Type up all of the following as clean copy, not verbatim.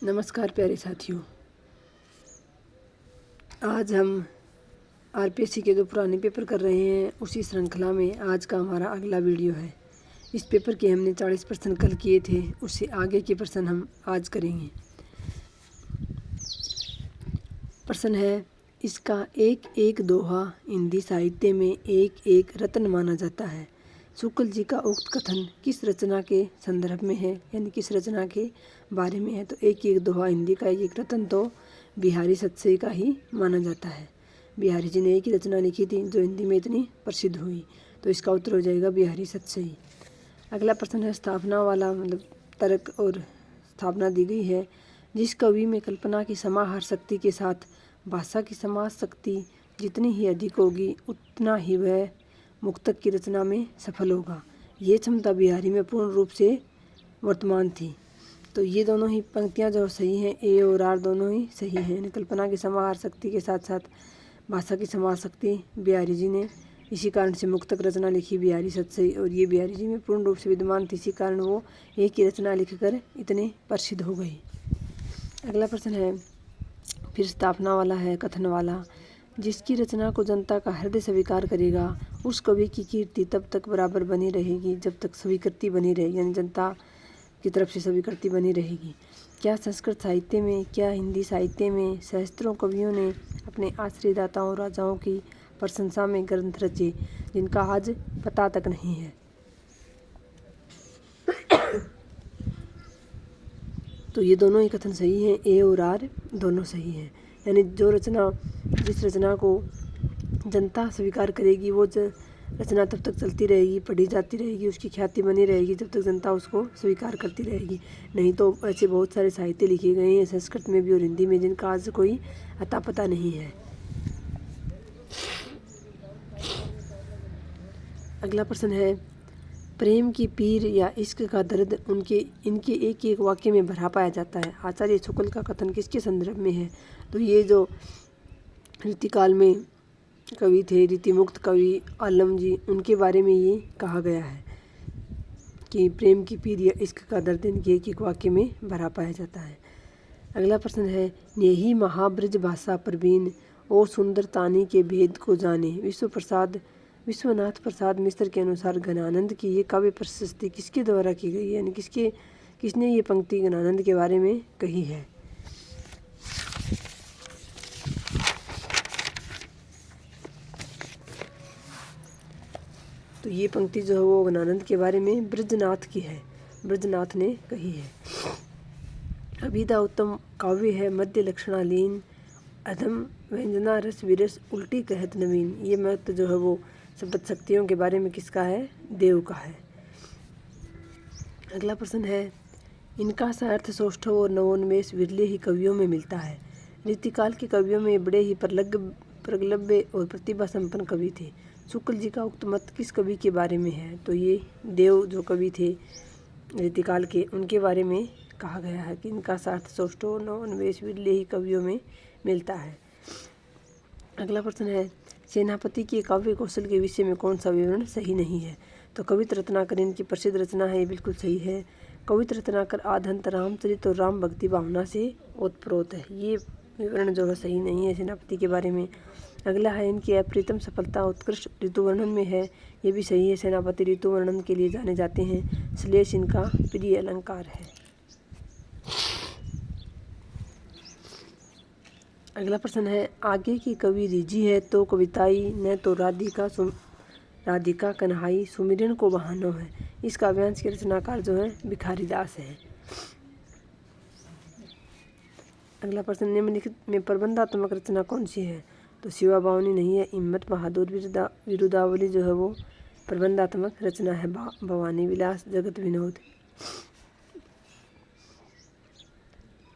नमस्कार प्यारे साथियों। आज हम आरपीएससी के जो पुराने पेपर कर रहे हैं उसी श्रृंखला में आज का हमारा अगला वीडियो है। इस पेपर के हमने 40 प्रश्न कल किए थे, उससे आगे के प्रश्न हम आज करेंगे। प्रश्न है, इसका एक एक दोहा हिंदी साहित्य में एक एक रत्न माना जाता है। शुक्ल जी का उक्त कथन किस रचना के संदर्भ में है, यानी किस रचना के बारे में है। तो एक एक दोहा हिंदी का एक रत्न तो बिहारी सतसई का ही माना जाता है। बिहारी जी ने एक ही रचना लिखी थी जो हिंदी में इतनी प्रसिद्ध हुई, तो इसका उत्तर हो जाएगा बिहारी सतसई। अगला प्रश्न है, स्थापना वाला मतलब तर्क और स्थापना दी गई है। जिस कवि में कल्पना की समाहार शक्ति के साथ भाषा की समाज शक्ति जितनी ही अधिक होगी उतना ही वह मुक्तक की रचना में सफल होगा। ये क्षमता बिहारी में पूर्ण रूप से वर्तमान थी। तो ये दोनों ही पंक्तियां जो सही हैं, ए और आर दोनों ही सही हैं। कल्पना की समाहार शक्ति के साथ साथ भाषा की समाज शक्ति बिहारी जी ने, इसी कारण से मुक्तक रचना लिखी बिहारी सतसई, और ये बिहारी जी में पूर्ण रूप से विद्यमान थी, इसी कारण वो एक ही रचना लिखकर इतने प्रसिद्ध हो गई। अगला प्रश्न है, फिर स्थापना वाला है, कथन वाला। जिसकी रचना को जनता का हृदय स्वीकार करेगा उस कवि की कीर्ति तब तक बराबर बनी रहेगी जब तक स्वीकृति बनी रहेगी, यानी जनता की तरफ से स्वीकृति बनी रहेगी। क्या संस्कृत साहित्य में, क्या हिंदी साहित्य में सहस्त्रों कवियों ने अपने आश्रयदाताओं राजाओं की प्रशंसा में ग्रंथ रचे जिनका आज पता तक नहीं है। तो ये दोनों ही कथन सही हैं, ए और आर दोनों सही हैं। यानी जिस रचना को जनता स्वीकार करेगी वो रचना तब तक चलती रहेगी, पढ़ी जाती रहेगी, उसकी ख्याति बनी रहेगी जब तक जनता उसको स्वीकार करती रहेगी। नहीं तो ऐसे बहुत सारे साहित्य लिखे गए हैं संस्कृत में भी और हिंदी में जिनका आज कोई अता पता नहीं है। अगला प्रश्न है, प्रेम की पीर या इश्क का दर्द इनके एक एक वाक्य में भरा पाया जाता है। आचार्य शुक्ल का कथन किसके संदर्भ में है। तो ये जो रीतिकाल में कवि थे, रीतिमुक्त कवि आलम जी, उनके बारे में ये कहा गया है कि प्रेम की पीर या इश्क का दर्द इनके एक एक वाक्य में भरा पाया जाता है। अगला प्रश्न है, यही महाब्रज भाषा प्रवीण और सुंदर तानी के भेद को जाने। विश्वनाथ प्रसाद मिश्र के अनुसार घनानंद की ये काव्य प्रशस्ति किसके द्वारा की गई है, यानी किसने ये पंक्ति घनानंद के बारे में कही है। तो ये पंक्ति जो है वो घनानंद के बारे में ब्रजनाथ की है, ब्रजनाथ ने कही है। अभिधा उत्तम काव्य है, मध्य लक्षणालीन, अधम व्यंजना रस विरस, उल्टी कहत नवीन। ये मत जो है वो शब्द शक्तियों के बारे में किसका है, देव का है। अगला प्रश्न है, इनका सार्थ सौष्ठव और नवोन्मेष विरले ही कवियों में मिलता है। रीतिकाल के कवियों में बड़े ही प्रगल्भ और प्रतिभा संपन्न कवि थे। शुक्ल जी का उक्त मत किस कवि के बारे में है। तो ये देव जो कवि थे रीतिकाल के, उनके बारे में कहा गया है कि इनका सार्थ सौष्ठव और नवोन्मेष विरले ही कवियों में मिलता है। अगला प्रश्न है, सेनापति के काव्य कौशल के विषय में कौन सा विवरण सही नहीं है। तो कवित रत्नाकर इनकी प्रसिद्ध रचना है, ये बिल्कुल सही है। कवित रत्नाकर आधंत रामचरित और राम भक्ति भावना से ओतप्रोत है, ये विवरण जो है सही नहीं है सेनापति के बारे में। अगला है, इनकी अप्रीतम सफलता उत्कृष्ट ऋतुवर्णन में है, ये भी सही है। सेनापति ऋतुवर्णन के लिए जाने जाते हैं। श्लेष इनका प्रिय अलंकार है। अगला प्रश्न है, आगे की कवि रिझी है तो कविताई न तो राधिका कन्हाई सुमिरन को बहानो है। इस काव्यांश के रचनाकार जो है भिखारी दास है। अगला प्रश्न, निम्नलिखित में प्रबंधात्मक रचना कौन सी है। तो शिवा बावनी नहीं है। हिम्मत बहादुर विरुदावली जो है वो प्रबंधात्मक रचना है। भवानी विलास, जगत विनोद।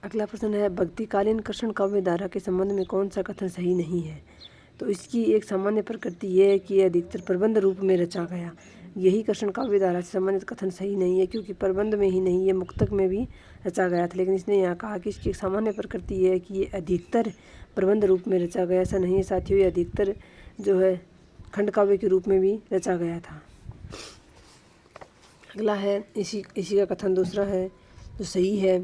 अगला प्रश्न है, भक्तिकालीन कृष्ण काव्य धारा के संबंध में कौन सा कथन सही नहीं है। तो इसकी एक सामान्य प्रकृति यह है कि यह अधिकतर प्रबंध रूप में रचा गया। यही कृष्ण काव्य धारा से संबंधित कथन सही नहीं है, क्योंकि प्रबंध में ही नहीं, ये मुक्तक में भी रचा गया था। लेकिन इसने यहाँ कहा कि इसकी सामान्य प्रकृति यह है कि ये अधिकतर प्रबंध रूप में रचा गया। ऐसा नहीं है साथियों, ये अधिकतर जो है खंड काव्य के रूप में भी रचा गया था। अगला है, इसी का कथन दूसरा है जो सही है।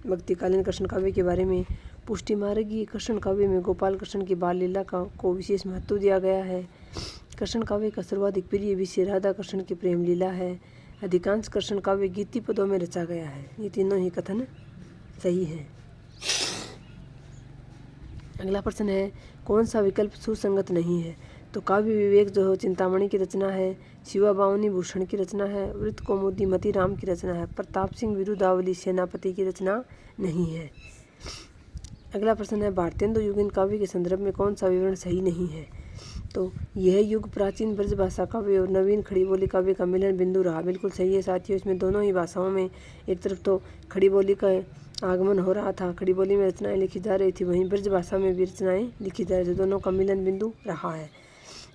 भक्तिकालीन कृष्ण काव्य के बारे में। पुष्टि मार्गी कृष्ण काव्य में गोपाल कृष्ण की बाल लीला को विशेष महत्व दिया गया है। कृष्ण काव्य का सर्वाधिक प्रिय विषय राधा कृष्ण की प्रेम लीला है। अधिकांश कृष्ण काव्य गीति पदों में रचा गया है। ये तीनों ही कथन सही है। अगला प्रश्न है, कौन सा विकल्प सुसंगत नहीं है? तो काव्य विवेक जो है चिंतामणि की रचना है, शिवा बावनी भूषण की रचना है, वृत्त कौमुदी मती राम की रचना है, प्रताप सिंह विरुदावली सेनापति की रचना नहीं है। अगला प्रश्न है, भारतेंदु युगीन काव्य के संदर्भ में कौन सा विवरण सही नहीं है? तो यह युग प्राचीन ब्रज भाषा काव्य और नवीन खड़ी बोली काव्य का मिलन बिंदु रहा। बिल्कुल सही है साथियों। इसमें दोनों ही भाषाओं में एक तरफ तो खड़ी बोली का आगमन हो रहा था, खड़ी बोली में रचनाएं लिखी जा रही थी, वहीं ब्रज भाषा में भी रचनाएं लिखी जा रही थी, दोनों का मिलन बिंदु रहा है।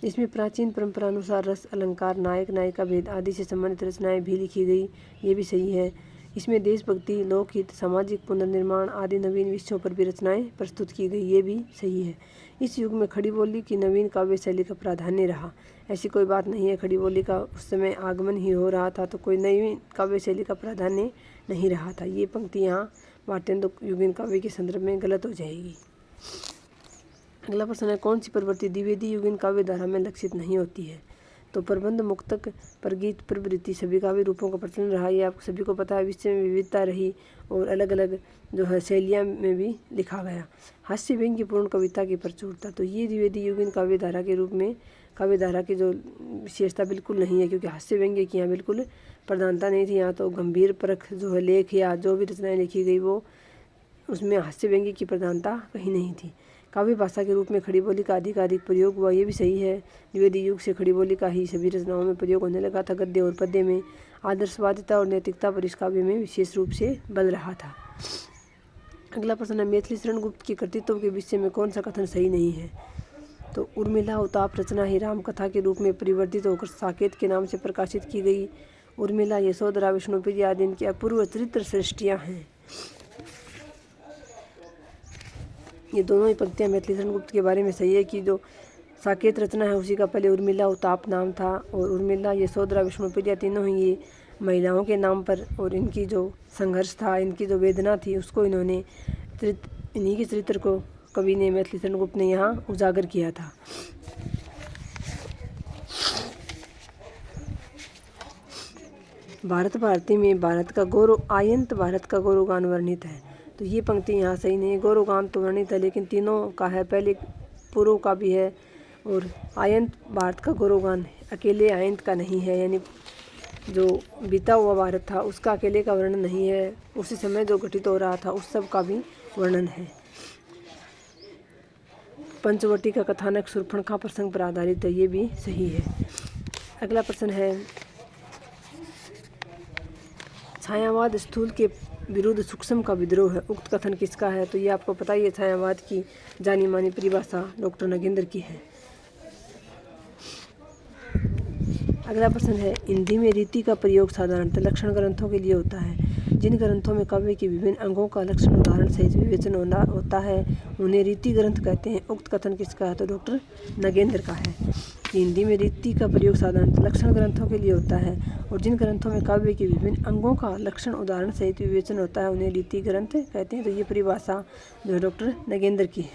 इसमें प्राचीन परंपरा अनुसार रस, अलंकार, नायक नायिका भेद आदि से संबंधित रचनाएं भी लिखी गई, ये भी सही है। इसमें देशभक्ति, लोकहित, सामाजिक पुनर्निर्माण आदि नवीन विषयों पर भी रचनाएं प्रस्तुत की गई, ये भी सही है। इस युग में खड़ी बोली की नवीन काव्य शैली का प्राधान्य रहा। ऐसी कोई बात नहीं है, खड़ी बोली का उस समय आगमन ही हो रहा था, तो कोई नवीन काव्य शैली का प्राधान्य नहीं रहा था। ये पंक्ति यहाँ भारतेंदु युगीन काव्य के संदर्भ में गलत हो जाएगी। अगला प्रश्न है, कौन सी प्रवृत्ति द्विवेदी युगीन काव्य धारा में लक्षित नहीं होती है? तो प्रबंध, मुक्तक, परगीत, प्रवृत्ति सभी काव्य रूपों का प्रचलन रहा। ये आप सभी को पता है। विषय में विविधता रही और अलग अलग जो है शैलियाँ में भी लिखा गया। हास्य व्यंग्यपूर्ण कविता की प्रचुरता, तो ये द्विवेदी युगीन काव्य धारा के रूप में काव्य धारा की जो विशेषता बिल्कुल नहीं है, क्योंकि हास्य व्यंग्य की यहाँ बिल्कुल प्रधानता नहीं थी। यहाँ तो गंभीर परख जो है लेख या जो भी रचनाएं लिखी गई वो उसमें हास्य व्यंग्य की प्रधानता कहीं नहीं थी। काव्य भाषा के रूप में खड़ी बोली का अधिक प्रयोग हुआ, ये भी सही है। द्विवेदी युग से खड़ी बोली का ही सभी रचनाओं में प्रयोग होने लगा था। गद्य और पद्य में आदर्शवादिता और नैतिकता पर इस काव्य में विशेष रूप से बल रहा था। अगला प्रश्न है, मैथिली शरण गुप्त के कृतित्व के विषय में कौन सा कथन सही नहीं है? तो उर्मिला उताप रचना ही राम कथा के रूप में परिवर्तित होकर साकेत के नाम से प्रकाशित की गई। उर्मिला, यशोधरा, विष्णुप्रिया आदि इनकी अपूर्व चरित्र सृष्टियाँ हैं। ये दोनों ही पंक्तियाँ मैथिली शरण गुप्त के बारे में सही है कि जो साकेत रचना है उसी का पहले उर्मिला उताप नाम था, और उर्मिला, यशोधरा, विष्णुप्रिया तीनों ही ये महिलाओं के नाम पर, और इनकी जो संघर्ष था, इनकी जो वेदना थी उसको इन्होंने इन्हीं के चरित्र को कवि ने मैथिली शरण गुप्त ने यहाँ उजागर किया था। भारत भारती में भारत का गौरव आयंत भारत का गौरवगान वर्णित है। तो ये पंक्ति यहाँ सही नहीं है। गौरवगान तो वर्णित है लेकिन तीनों का है, पहले पूर्व का भी है और आयंत भारत का गौरवगान अकेले आयंत का नहीं है, यानी जो बीता हुआ भारत था उसका अकेले का वर्णन नहीं है, उसी समय जो घटित हो रहा था उस सब का भी वर्णन है। पंचवटी का कथानक शूर्पणखा प्रसंग पर आधारित है, ये भी सही है। अगला प्रश्न है, छायावाद स्थूल के विरुद्ध सूक्ष्म का विद्रोह है, उक्त कथन किसका है? तो ये आपको पता ही है, छायावाद की जानी मानी परिभाषा डॉक्टर नगेंद्र की है। अगला प्रश्न है, हिंदी में रीति का प्रयोग साधारणतः लक्षण ग्रंथों के लिए होता है। जिन ग्रंथों में काव्य के विभिन्न अंगों का लक्षण उदाहरण सहित विवेचन होता है उन्हें रीति ग्रंथ कहते हैं। उक्त कथन किसका है? तो डॉक्टर नगेंद्र का है। हिंदी में रीति का प्रयोग साधारणतः लक्षण ग्रंथों के लिए होता है और जिन ग्रंथों में काव्य के विभिन्न अंगों का लक्षण उदाहरण सहित विवेचन होता है उन्हें रीति ग्रंथ कहते हैं। तो ये परिभाषा जो है डॉक्टर नगेंद्र की है।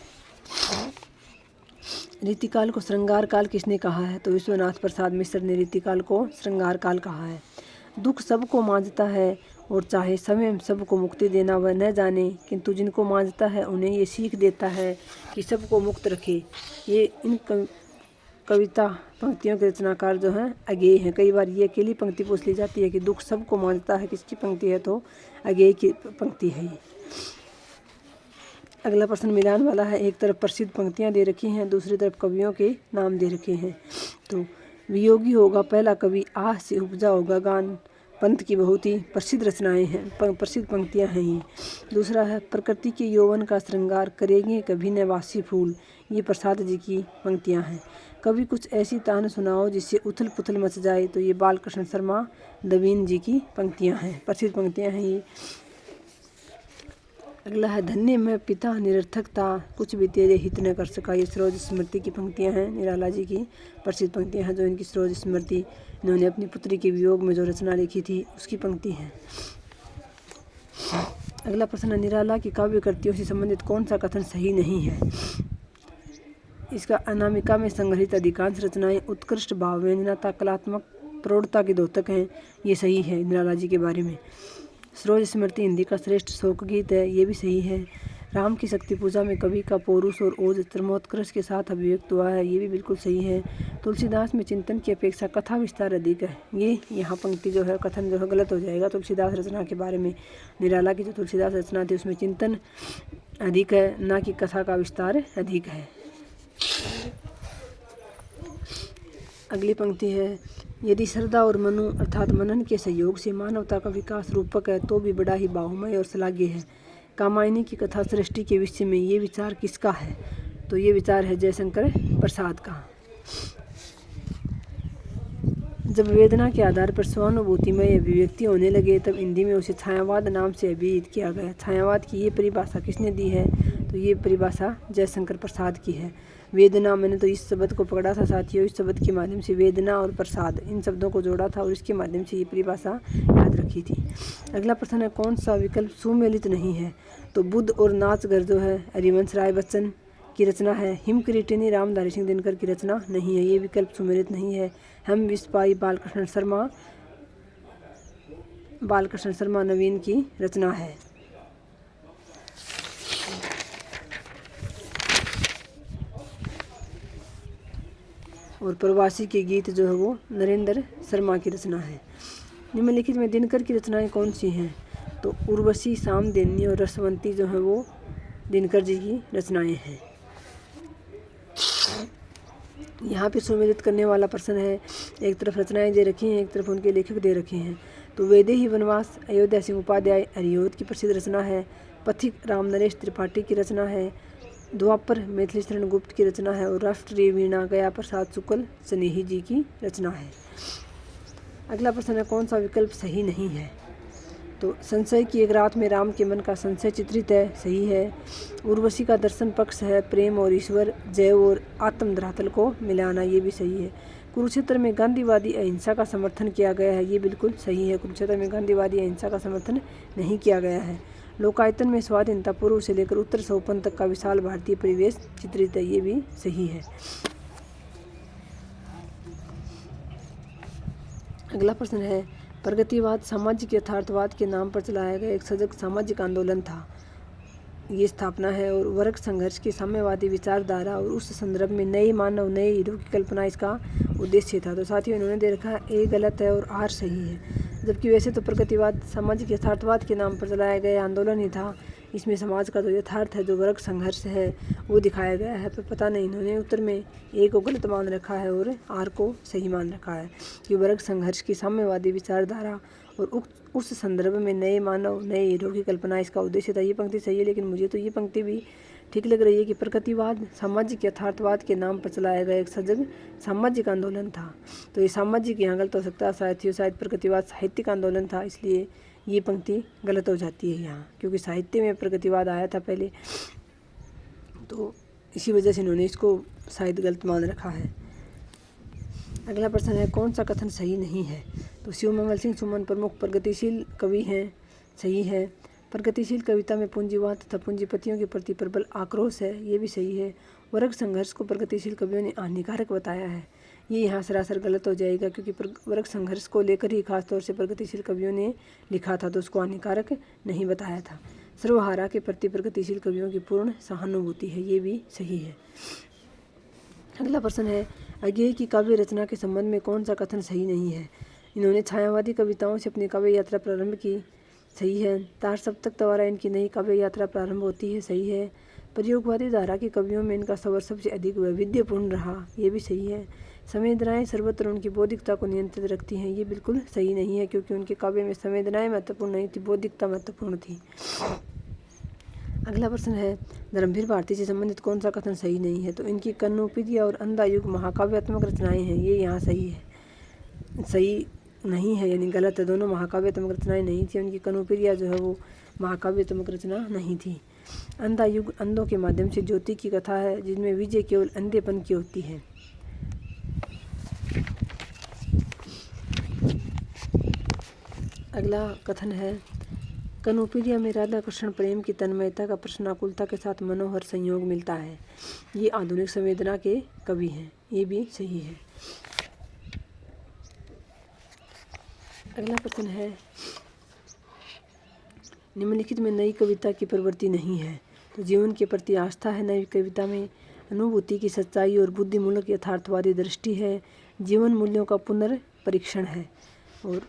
रीतिकाल को श्रृंगार काल किसने कहा है? तो विश्वनाथ प्रसाद मिश्र ने रीतिकाल को श्रृंगार काल कहा है। दुख सबको मांझता है और चाहे स्वयं सबको मुक्ति देना वह न जाने, किंतु जिनको मांझता है उन्हें ये सीख देता है कि सबको मुक्त रखे। ये इन कविता पंक्तियों के रचनाकार जो हैं अगेय हैं। कई बार ये अकेली पंक्ति पूछ ली जाती है कि दुख सबको मांझता है किसकी पंक्ति है? तो अगेय की पंक्ति है ये। अगला प्रश्न मिलान वाला है। एक तरफ प्रसिद्ध पंक्तियां दे रखी हैं, दूसरी तरफ कवियों के नाम दे रखे हैं। तो वियोगी होगा पहला कवि, आह से उपजा होगा गान, पंत की बहुत ही प्रसिद्ध रचनाएं हैं, प्रसिद्ध पंक्तियां हैं ये। दूसरा है, प्रकृति के यौवन का श्रृंगार करेंगे कभी न वासी फूल, ये प्रसाद जी की पंक्तियां हैं। कभी कुछ ऐसी तान सुनाओ जिससे उथल पुथल मच जाए, तो ये बालकृष्ण शर्मा दवीन जी की पंक्तियां हैं, प्रसिद्ध पंक्तियां हैं ये। अगला है, धन्य में पिता निरर्थकता कुछ भी तेरे हित न कर सका, ये सरोज स्मृति की पंक्तियां हैं, निराला जी की प्रसिद्ध पंक्तियां हैं जो इनकी सरोज स्मृति इन्होंने अपनी पुत्री के वियोग में जो रचना लिखी थी उसकी पंक्ति है। अगला प्रश्न है, निराला की काव्य कृतियों से संबंधित कौन सा कथन सही नहीं है? इसका अनामिका में संग्रहित अधिकांश रचनाएं उत्कृष्ट भाव व्यंजनता कलात्मक प्रौढ़ता के द्योतक हैं, ये सही है निराला जी के बारे में। सरोज स्मृति हिंदी का श्रेष्ठ शोक गीत है, ये भी सही है। राम की शक्ति पूजा में कवि का पौरुष और ओज चरमोत्कर्ष के साथ अभिव्यक्त हुआ है, ये भी बिल्कुल सही है। तुलसीदास में चिंतन की अपेक्षा कथा विस्तार अधिक है, ये यहाँ पंक्ति जो है कथन जो है गलत हो जाएगा। तुलसीदास रचना के बारे में निराला की जो तुलसीदास रचना थी उसमें चिंतन अधिक है, ना कि कथा का विस्तार अधिक है। अगली पंक्ति है, यदि श्रद्धा और मनु अर्थात मनन के सहयोग से मानवता का विकास रूपक है तो भी बड़ा ही बाहुमय और श्लाघ्य है। कामायनी की कथा सृष्टि के विषय में ये विचार किसका है? तो ये विचार है जयशंकर प्रसाद का। जब वेदना के आधार पर स्वानुभूतिमय अभिव्यक्ति होने लगे तब हिंदी में उसे छायावाद नाम से अभिहित किया गया। छायावाद की ये परिभाषा किसने दी है? तो ये परिभाषा जयशंकर प्रसाद की है। वेदना, मैंने तो इस शब्द को पकड़ा था साथियों, इस शब्द के माध्यम से वेदना और प्रसाद इन शब्दों को जोड़ा था और इसके माध्यम से ये परिभाषा याद रखी थी। अगला प्रश्न है, कौन सा विकल्प सुमेलित नहीं है? तो बुद्ध और नाच घर जो है हरिवंश राय बच्चन की रचना है। हिम किरीटिनी रामधारी सिंह दिनकर की रचना नहीं है, ये विकल्प सुमेलित नहीं है। हम विस्पाई बालकृष्ण शर्मा नवीन की रचना है। और प्रवासी के गीत जो है वो नरेंद्र शर्मा की रचना है। निम्नलिखित में दिनकर की रचनाएं कौन सी हैं? तो उर्वशी, सामदेनी और रसवंती जो है वो दिनकर जी की रचनाएं हैं। यहाँ पे सुमेलित करने वाला प्रश्न है, एक तरफ रचनाएं दे रखी हैं, एक तरफ उनके लेखक दे रखे हैं। तो वैदेही वनवास अयोध्या सिंह उपाध्याय हरिऔध की प्रसिद्ध रचना है। पथिक रामनरेश त्रिपाठी की रचना है। द्वापर मैथिली शरण गुप्त की रचना है। और राष्ट्रीय वीणा गया प्रसाद शुक्ल स्नेही जी की रचना है। अगला प्रश्न है, कौन सा विकल्प सही नहीं है? तो संशय की एक रात में राम के मन का संशय चित्रित है, सही है। उर्वशी का दर्शन पक्ष है, प्रेम और ईश्वर, जैव और आत्म धरातल को मिलाना, ये भी सही है। कुरुक्षेत्र में गांधीवादी अहिंसा का समर्थन किया गया है, ये बिल्कुल सही है। कुरुक्षेत्र में गांधीवादी अहिंसा का समर्थन नहीं किया गया है। लोकायतन में स्वाधीनता पूर्व से लेकर उत्तर सोपन तक का विशाल भारतीय परिवेश चित्रित है, ये भी सही है। अगला प्रश्न है, प्रगतिवाद सामाजिक यथार्थवाद के नाम पर चलाया गया एक सजग सामाजिक आंदोलन था, ये स्थापना है। और वर्ग संघर्ष की साम्यवादी विचारधारा और उस संदर्भ में नए मानव नए हीरो की कल्पना इसका उद्देश्य था। तो साथियों इन्होंने दे रखा है ए गलत है और आर सही है। जबकि वैसे तो प्रगतिवाद सामाजिक यथार्थवाद के नाम पर चलाया गया आंदोलन ही था। इसमें समाज का जो यथार्थ है, जो वर्ग संघर्ष है, वो दिखाया गया है। पर पता नहीं इन्होंने उत्तर में ए को गलत मान रखा है और आर को सही मान रखा है कि वर्ग संघर्ष की साम्यवादी विचारधारा और उस संदर्भ में नए मानव नए हीरो की कल्पना इसका उद्देश्य था। ये पंक्ति सही है, लेकिन मुझे तो ये पंक्ति भी ठीक लग रही है कि प्रगतिवाद सामाजिक यथार्थवाद के नाम पर चलाया गया एक सजग सामाजिक आंदोलन था। तो ये सामाजिक यहाँ गलत हो सकता है साथियों, शायद प्रगतिवाद साहित्यिक आंदोलन था, इसलिए ये पंक्ति गलत हो जाती है यहाँ, क्योंकि साहित्य में प्रगतिवाद आया था पहले, तो इसी वजह से इन्होंने इसको शायद गलत मान रखा है। अगला प्रश्न है, कौन सा कथन सही नहीं है? तो शिवमंगल सिंह सुमन प्रमुख प्रगतिशील कवि हैं, सही है। प्रगतिशील कविता में पूंजीवाद तथा पूंजीपतियों के प्रति प्रबल आक्रोश है, ये भी सही है। वर्ग संघर्ष को प्रगतिशील कवियों ने हानिकारक बताया है, ये यहाँ सरासर गलत हो जाएगा, क्योंकि वर्ग संघर्ष को लेकर ही खासतौर से प्रगतिशील कवियों ने लिखा था, तो उसको हानिकारक नहीं बताया था। सर्वहारा के प्रति प्रगतिशील कवियों की पूर्ण सहानुभूति है, ये भी सही है। अगला प्रश्न है, अज्ञेय की काव्य रचना के संबंध में कौन सा कथन सही नहीं है? इन्होंने छायावादी कविताओं से अपनी काव्य यात्रा प्रारंभ की, सही है। तार सप्तक द्वारा इनकी नई काव्य यात्रा प्रारंभ होती है, सही है। प्रयोगवादी धारा के कवियों में इनका स्वर सबसे अधिक वैविध्यपूर्ण रहा, ये भी सही है। संवेदनाएं सर्वत्र उनकी बौद्धिकता को नियंत्रित रखती हैं, ये बिल्कुल सही नहीं है, क्योंकि उनके काव्य में संवेदनाएं महत्वपूर्ण नहीं थी, बौद्धिकता महत्वपूर्ण थी। अगला प्रश्न है, धर्मवीर भारती से संबंधित कौन सा कथन सही नहीं है? तो इनकी कन्नौपिदिया और अंधा युग महाकाव्यात्मक रचनाएं हैं, ये यहाँ सही है, सही नहीं है, यानी गलत है। दोनों महाकाव्यात्मक रचनाएं नहीं थी, उनकी कन्नौपिदिया जो है वो महाकाव्यात्मक रचना नहीं थी। अंधा युग अंधों के माध्यम से ज्योति की कथा है, जिसमें विजय केवल अंधेपन की होती है। अगला कथन है, कनोपिलिया में राधा कृष्ण प्रेम की तन्मयता का प्रश्नाकुलता के साथ मनोहर संयोग मिलता है। ये आधुनिक संवेदना के कवि हैं, ये भी सही है। अगला प्रश्न है, निम्नलिखित में नई कविता की प्रवृत्ति नहीं है। तो जीवन के प्रति आस्था है नई कविता में, अनुभूति की सच्चाई और बुद्धिमूलक यथार्थवादी दृष्टि है, जीवन मूल्यों का पुनर्परीक्षण है और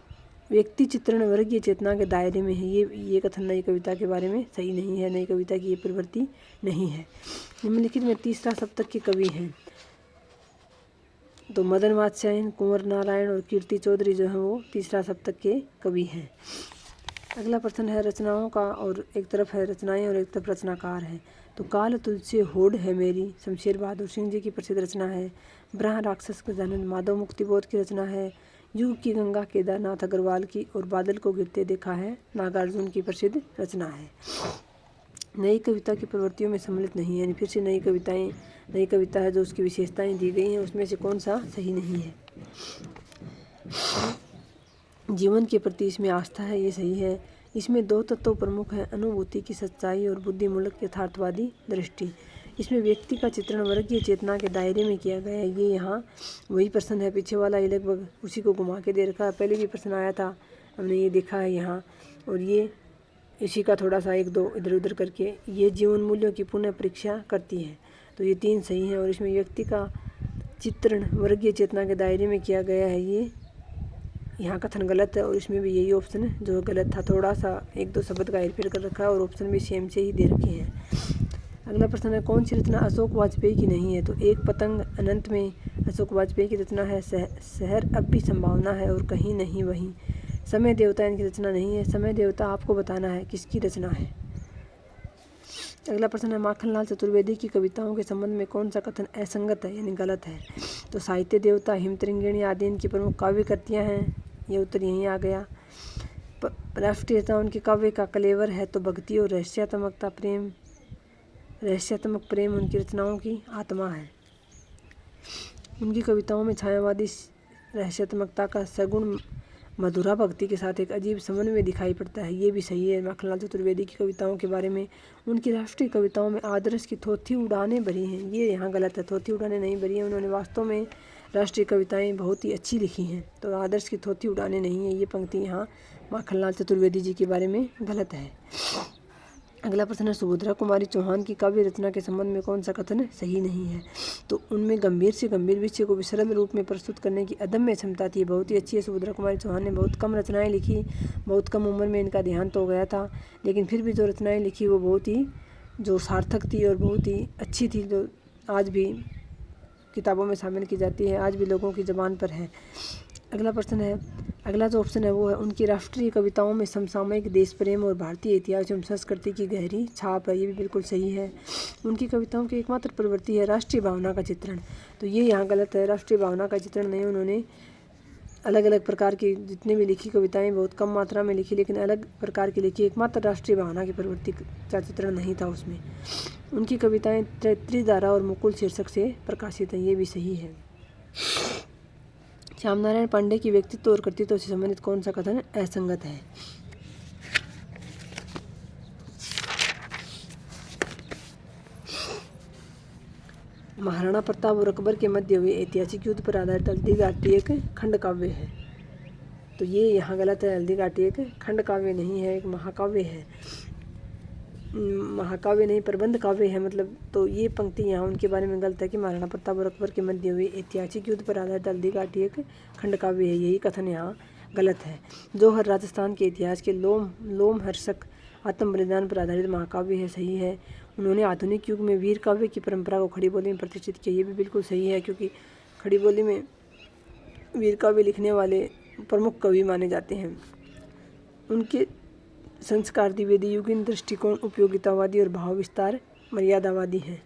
व्यक्ति चित्रण वर्गीय चेतना के दायरे में है। ये कथन नई कविता के बारे में सही नहीं है, नई कविता की ये प्रवृत्ति नहीं है। निम्नलिखित में तीसरा सप्तक के कवि हैं तो मदन वात्स्यायन, कुंवर नारायण और कीर्ति चौधरी जो हैं वो तीसरा सप्तक के कवि हैं। अगला प्रश्न है रचनाओं का, और एक तरफ है रचनाएं और एक तरफ रचनाकार है। तो काल तुझसे होड़ है मेरी शमशेर बहादुर सिंह जी की प्रसिद्ध रचना है। ब्रह्म राक्षस का जन्म माधव मुक्तिबोध की रचना है। युग की गंगा केदारनाथ अग्रवाल की, और बादल को गिरते देखा है नागार्जुन की प्रसिद्ध रचना है। नई कविता की प्रवृत्तियों में सम्मिलित नहीं है, यानी फिर से नई कविता है जो उसकी विशेषताएं दी गई हैं उसमें से कौन सा सही नहीं है। जीवन के प्रति इसमें आस्था है, ये सही है। इसमें दो तत्व प्रमुख हैं, अनुभूति की सच्चाई और बुद्धिमूलक यथार्थवादी दृष्टि। इसमें व्यक्ति का चित्रण वर्गीय चेतना के दायरे में किया गया है। ये यहाँ वही प्रश्न है, पीछे वाला ये लगभग उसी को घुमा के दे रखा है। पहले भी प्रश्न आया था, हमने ये देखा है यहाँ, और ये इसी का थोड़ा सा एक दो इधर उधर करके ये जीवन मूल्यों की पुनः परीक्षा करती है। तो ये तीन सही है, और इसमें व्यक्ति का चित्रण वर्गीय चेतना के दायरे में किया गया है, ये यहाँ कथन गलत है, और इसमें भी यही ऑप्शन जो गलत था, थोड़ा सा एक दो शब्द का हेरफेर कर रखा है और ऑप्शन भी सेम से ही दे रखे हैं। अगला प्रश्न है, कौन सी रचना अशोक वाजपेयी की नहीं है। तो एक पतंग अनंत में अशोक वाजपेयी की रचना है। शहर अब भी संभावना है और कहीं नहीं वहीं। समय देवता इनकी रचना नहीं है। समय देवता आपको बताना है किसकी रचना है। अगला प्रश्न है, माखनलाल चतुर्वेदी की कविताओं के संबंध में कौन सा कथन असंगत है यानी गलत है। तो साहित्य देवता, हिमतरंगिणी आदि इनकी प्रमुख काव्य कृतियाँ हैं, ये उत्तर यहीं आ गया। राष्ट्रीयता उनके काव्य का कलेवर है, तो भक्ति और रहस्यात्मक प्रेम उनकी रचनाओं की आत्मा है। उनकी कविताओं में छायावादी रहस्यात्मकता का सगुण मधुरा भक्ति के साथ एक अजीब समन्वय दिखाई पड़ता है, ये भी सही है। माखनलाल चतुर्वेदी की कविताओं के बारे में, उनकी राष्ट्रीय कविताओं में आदर्श की थोथी उड़ानें भरी हैं, ये यहाँ गलत है, थोथी उड़ानें नहीं भरी हैं। उन्होंने वास्तव में राष्ट्रीय कविताएं बहुत ही अच्छी लिखी हैं, तो आदर्श की थोथी उड़ानें नहीं है, ये पंक्ति यहाँ माखनलाल चतुर्वेदी जी के बारे में गलत है। अगला प्रश्न है, सुभद्रा कुमारी चौहान की काव्य रचना के संबंध में कौन सा कथन सही नहीं है। तो उनमें गंभीर से गंभीर विषय को सरल रूप में प्रस्तुत करने की अदम्य क्षमता थी, बहुत ही अच्छी है। सुभद्रा कुमारी चौहान ने बहुत कम रचनाएं लिखी, बहुत कम उम्र में इनका देहांत हो गया था, लेकिन फिर भी जो रचनाएं लिखी वो बहुत ही जो सार्थक थी और बहुत ही अच्छी थी, जो आज भी किताबों में शामिल की जाती है, आज भी लोगों की ज़बान पर है। अगला प्रश्न है, अगला जो ऑप्शन है वो है, उनकी राष्ट्रीय कविताओं में समसामयिक देश प्रेम और भारतीय इतिहास एवं संस्कृति की गहरी छाप है, ये भी बिल्कुल सही है। उनकी कविताओं की एकमात्र प्रवृत्ति है राष्ट्रीय भावना का चित्रण, तो ये यहाँ गलत है, राष्ट्रीय भावना का चित्रण नहीं। उन्होंने अलग अलग प्रकार की जितनी भी लिखी कविताएं बहुत कम मात्रा में लिखी, लेकिन अलग प्रकार की लिखी, एकमात्र राष्ट्रीय भावना की प्रवृत्ति का चित्रण नहीं था उसमें। उनकी कविताएं त्रिधारा और मुकुल शीर्षक से प्रकाशित हैं, ये भी सही है। श्याम नारायण पांडे की व्यक्तित्व और कृतित्व से संबंधित कौन सा कथन असंगत है। महाराणा प्रताप और अकबर के मध्य हुए ऐतिहासिक युद्ध पर आधारित हल्दी घाटी एक खंड काव्य है, तो ये यहाँ गलत है। हल्दी घाटी एक खंड काव्य नहीं है, एक महाकाव्य है, महाकाव्य नहीं प्रबंध काव्य है मतलब। तो ये पंक्ति यहाँ उनके बारे में गलत है कि महाराणा प्रताप और अकबर के मध्य हुए ऐतिहासिक युद्ध पर आधारित हल्दी घाटी एक खंड काव्य है, यही कथन यहाँ गलत है। जौहर राजस्थान के इतिहास के लोमहर्षक आत्म बलिदान पर आधारित महाकाव्य है, सही है। उन्होंने आधुनिक युग में वीर काव्य की परंपरा को खड़ी बोली में प्रतिष्ठित किया, ये भी बिल्कुल सही है, क्योंकि खड़ी बोली में वीर काव्य लिखने वाले प्रमुख कवि माने जाते हैं। उनके संस्कार द्विवेदी युगीन दृष्टिकोण उपयोगितावादी और भाव विस्तार मर्यादावादी हैं।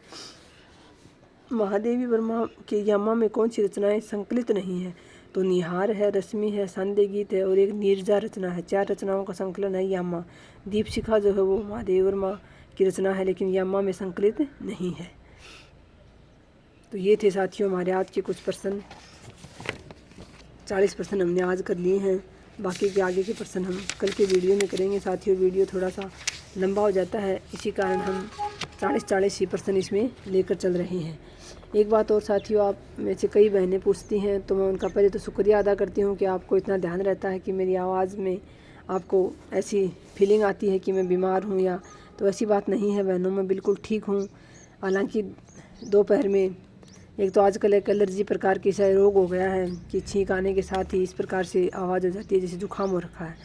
महादेवी वर्मा के यामा में कौन सी रचनाएं संकलित नहीं है। तो निहार है, रश्मि है, संध्या गीत है और एक नीरजा रचना है, 4 रचनाओं का संकलन है यामा। दीपशिखा जो है वो महादेवी वर्मा की रचना है, लेकिन यामा में संकलित नहीं है। तो ये थे साथियों हमारे आज के कुछ प्रश्न, 40 प्रश्न हमने आज कर लिए हैं। बाकी के आगे के प्रश्न हम कल के वीडियो में करेंगे। साथियों, वीडियो थोड़ा सा लंबा हो जाता है, इसी कारण हम 40 ही प्रश्न इसमें लेकर चल रहे हैं। एक बात और साथियों, आप में से कई बहनें पूछती हैं, तो मैं उनका पहले तो शुक्रिया अदा करती हूँ कि आपको इतना ध्यान रहता है कि मेरी आवाज़ में आपको ऐसी फीलिंग आती है कि मैं बीमार हूँ या, तो ऐसी बात नहीं है बहनों, मैं बिल्कुल ठीक हूँ। हालांकि दोपहर में एक तो आजकल एक एलर्जी प्रकार की सा रोग हो गया है कि छींक आने के साथ ही इस प्रकार से आवाज़ हो जाती है जैसे जुकाम हो रखा है।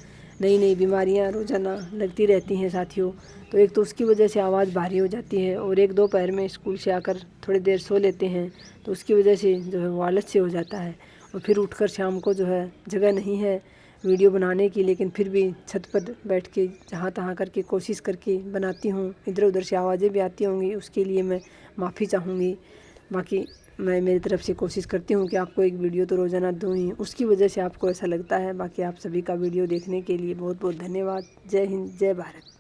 नई नई बीमारियां रोज़ाना लगती रहती हैं साथियों, तो एक तो उसकी वजह से आवाज़ भारी हो जाती है, और एक दोपहर में स्कूल से आकर थोड़ी देर सो लेते हैं तो उसकी वजह से जो है वो आलस्य हो जाता है, और फिर उठकर शाम को जो है जगह नहीं है वीडियो बनाने की, लेकिन फिर भी छत पर बैठ के जहाँ तहाँ करके कोशिश करके बनाती हूँ। इधर उधर से आवाज़ें भी आती होंगी, उसके लिए मैं माफ़ी चाहूँगी। बाकी मैं मेरी तरफ से कोशिश करती हूँ कि आपको एक वीडियो तो रोज़ाना दूँ ही, उसकी वजह से आपको ऐसा लगता है। बाकी आप सभी का वीडियो देखने के लिए बहुत बहुत धन्यवाद। जय हिंद, जय भारत।